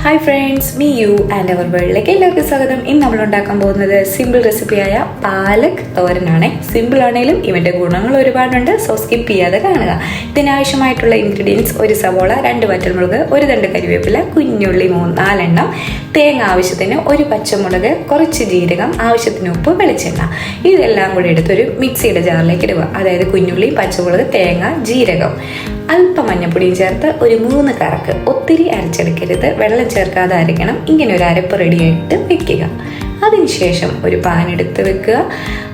Hi friends, me you and our വേൾഡിലേക്ക് എല്ലാവർക്കും സ്വാഗതം. ഇന്ന് നമ്മൾ ഉണ്ടാക്കാൻ പോകുന്നത് സിമ്പിൾ റെസിപ്പിയായ പാലക് തോരനാണ്. സിമ്പിൾ ആണെങ്കിലും ഇവൻ്റെ ഗുണങ്ങൾ ഒരുപാടുണ്ട്, സോ സ്കിപ്പ് ചെയ്യാതെ കാണുക. ഇതിനാവശ്യമായിട്ടുള്ള ഇൻഗ്രീഡിയൻസ്: ഒരു സവോള, 2 വറ്റൽമുളക്, 1 തണ്ട് കരിവേപ്പില, കുഞ്ഞുള്ളി 4 എണ്ണം, തേങ്ങ ആവശ്യത്തിന്, 1 പച്ചമുളക്, കുറച്ച് ജീരകം, ആവശ്യത്തിന് ഉപ്പ്, വെളിച്ചെണ്ണ. ഇതെല്ലാം കൂടി എടുത്തൊരു മിക്സിയുടെ ജാറിലേക്ക് ഇടുക. അതായത് കുഞ്ഞുള്ളി, പച്ചമുളക്, തേങ്ങ, ജീരകം, അല്പം മഞ്ഞപ്പൊടിയും ചേർത്ത് ഒരു 3 കറക്ക്. ഒത്തിരി അരച്ചെടുക്കരുത്, വെള്ളം ചേർക്കാതെ അരയ്ക്കണം. ഇങ്ങനെ ഒരു അരപ്പ് റെഡിയായിട്ട് വെക്കുക. അതിനുശേഷം ഒരു പാൻ എടുത്ത് വെക്കുക.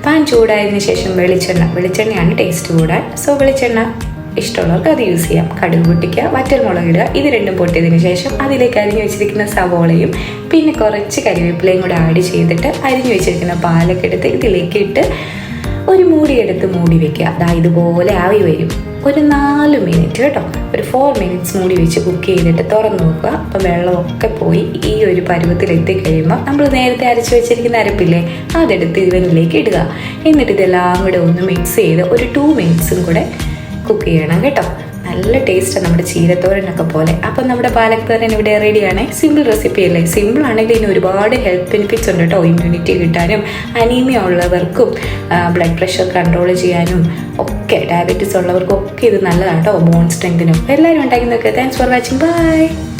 പാൻ ചൂടായതിനു ശേഷം വെളിച്ചെണ്ണയാണ് ടേസ്റ്റ് കൂടാൻ. സോ വെളിച്ചെണ്ണ ഇഷ്ടമുള്ളവർക്ക് അത് യൂസ് ചെയ്യാം. കടുക് പൊട്ടിക്കുക, വറ്റൽമുളക് ഇടുക. ഇത് രണ്ടും പൊട്ടിയതിനു ശേഷം അതിലേക്ക് അരിഞ്ഞു വെച്ചിരിക്കുന്ന സവോളയും പിന്നെ കുറച്ച് കരിവേപ്പിലയും കൂടെ ആഡ് ചെയ്തിട്ട് അരിഞ്ഞു വെച്ചിരിക്കുന്ന പാലൊക്കെ എടുത്ത് ഇതിലേക്ക് ഇട്ട് ഒരു മൂടിയെടുത്ത് മൂടി വെക്കുക. ഇതുപോലെ ആവി വരും. ഒരു 4 മിനിറ്റ് കേട്ടോ, ഒരു 4 മിനിറ്റ്സ് മൂടി വെച്ച് കുക്ക് ചെയ്തിട്ട് തുറന്ന് നോക്കുക. അപ്പം വെള്ളമൊക്കെ പോയി ഈ ഒരു പരുവത്തിൽ എത്തിക്കഴിയുമ്പോൾ നമ്മൾ നേരത്തെ അരച്ച് വെച്ചിരിക്കുന്ന അരപ്പില്ലേ, അതെടുത്ത് ഇതിലേക്ക് ഇടുക. എന്നിട്ട് ഇതെല്ലാം കൂടെ ഒന്ന് മിക്സ് ചെയ്ത് ഒരു 2 മിനിറ്റ്സും കൂടെ കുക്ക് ചെയ്യണം കേട്ടോ. നല്ല ടേസ്റ്റാണ് നമ്മുടെ ചീരത്തോരനൊക്കെ പോലെ. അപ്പം നമ്മുടെ പാലക് തോരൻ ഇവിടെ റെഡിയാണ്. സിമ്പിൾ റെസിപ്പി അല്ലേ? സിമ്പിൾ ആണെങ്കിൽ ഇതിന് ഒരുപാട് ഹെൽത്ത് ബെനിഫിറ്റ്സ് ഉണ്ട് കേട്ടോ. ഇമ്മ്യൂണിറ്റി കിട്ടാനും, അനീമിയ ഉള്ളവർക്കും ബ്ലഡ് പ്രഷർ കൺട്രോൾ ചെയ്യാനും ഒക്കെ, ഡയബറ്റീസ് ഉള്ളവർക്കും ഒക്കെ ഇത് നല്ലതാണ് കേട്ടോ. ബോൺ സ്ട്രെങ്തിനും. എല്ലാവരും ഉണ്ടാക്കി നോക്കുക. Thanks for watching. ബൈ.